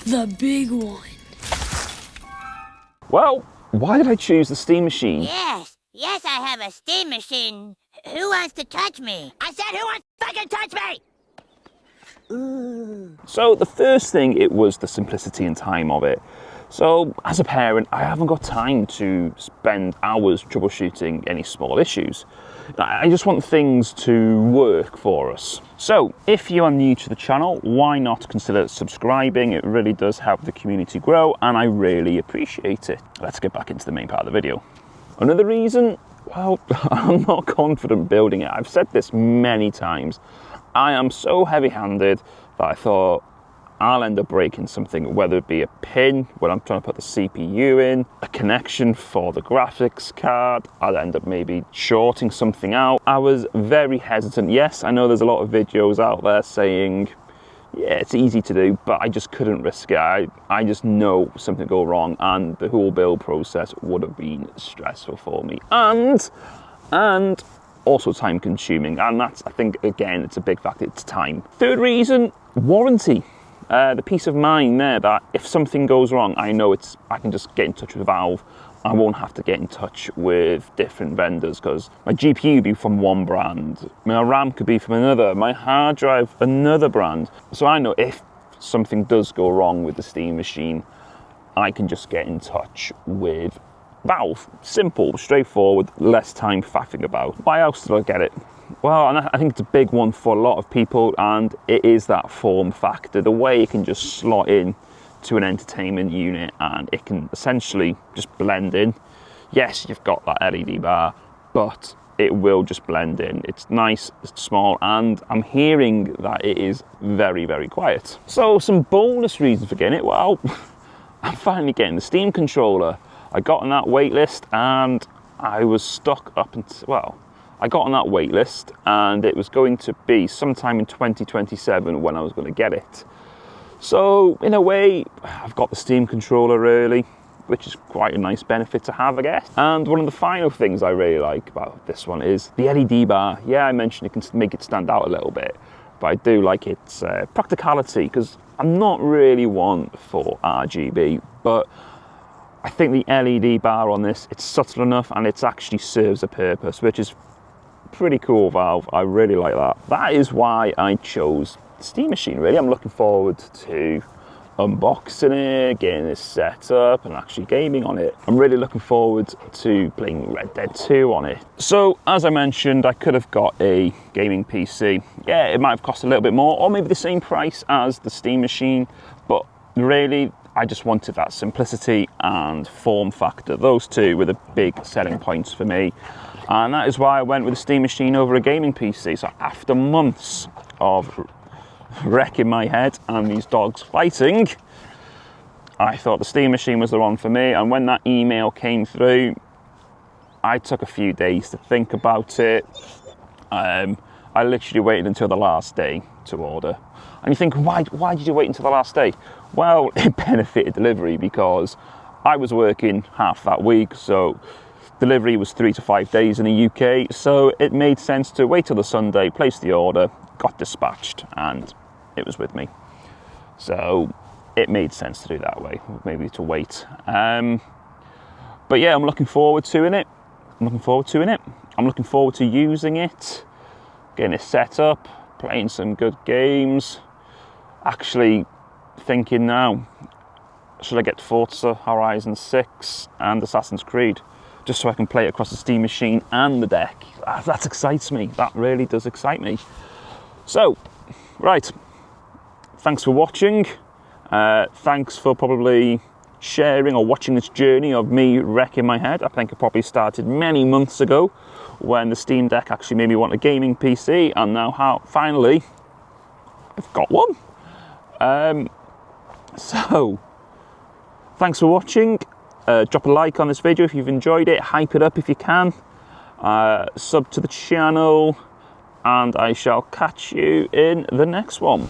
The big one. Well, why did I choose the Steam machine? Yes, I have a Steam machine. Who wants to touch me? I said, who wants to fucking touch me? Ooh. So the first thing, it was the simplicity and time of it. So as a parent, I haven't got time to spend hours troubleshooting any small issues. I just want things to work for us. So if you are new to the channel, why not consider subscribing? It really does help the community grow and I really appreciate it. Let's get back into the main part of the video. Another reason, well, I'm not confident building it. I've said this many times. I am so heavy-handed that I thought I'll end up breaking something, whether it be a pin when I'm trying to put the CPU in, a connection for the graphics card, I'll end up maybe shorting something out. I was very hesitant. Yes, I know there's a lot of videos out there saying, yeah, it's easy to do, but I just couldn't risk it. I just know something would go wrong and the whole build process would have been stressful for me. And also time consuming. And that's, I think, again, it's a big factor, it's time. Third reason, warranty. The peace of mind there that if something goes wrong, I know I can just get in touch with Valve. I won't have to get in touch with different vendors because my GPU would be from one brand, my RAM could be from another, my hard drive, another brand. So I know if something does go wrong with the Steam machine, I can just get in touch with Valve. Simple, straightforward, less time faffing about. Why else did I get it? Well, and I think it's a big one for a lot of people, and it is that form factor, the way it can just slot in to an entertainment unit and it can essentially just blend in. Yes, you've got that LED bar, but it will just blend in. It's nice, it's small, and I'm hearing that it is very, very quiet. So some bonus reasons for getting it. Well, I'm finally getting the Steam controller. I got on that wait list and I was stuck up until, well, I got on that wait list and it was going to be sometime in 2027 when I was going to get it. So in a way, I've got the Steam controller early, which is quite a nice benefit to have, I guess. And one of the final things I really like about this one is the LED bar. Yeah, I mentioned it can make it stand out a little bit, but I do like its practicality because I'm not really one for RGB, but I think the LED bar on this, it's subtle enough and it actually serves a purpose, which is pretty cool, Valve. I really like that. That is why I chose the Steam machine, really. I'm looking forward to unboxing it, getting this set up and actually gaming on it. I'm really looking forward to playing Red Dead 2 on it. So as I mentioned, I could have got a gaming PC. Yeah, it might have cost a little bit more or maybe the same price as the Steam machine, but really I just wanted that simplicity and form factor. Those two were the big selling points for me. And that is why I went with a Steam machine over a gaming PC. So after months of wrecking my head and these dogs fighting, I thought the Steam machine was the one for me. And when that email came through, I took a few days to think about it. I literally waited until the last day to order. And you think, why did you wait until the last day? Well, it benefited delivery because I was working half that week, so delivery was 3 to 5 days in the UK, so it made sense to wait till the Sunday, place the order, got dispatched, and it was with me. So it made sense to do that way, maybe to wait. But yeah, I'm looking forward to it. I'm looking forward to using it, getting it set up, playing some good games. Actually thinking now, should I get Forza Horizon 6 and Assassin's Creed? Just so I can play it across the Steam machine and the deck. That excites me. That really does excite me. So, right. Thanks for watching. Thanks for probably sharing or watching this journey of me wrecking my head. I think it probably started many months ago when the Steam Deck actually made me want a gaming PC, and now finally I've got one. So, thanks for watching. Drop a like on this video if you've enjoyed it, hype it up if you can, sub to the channel, and I shall catch you in the next one.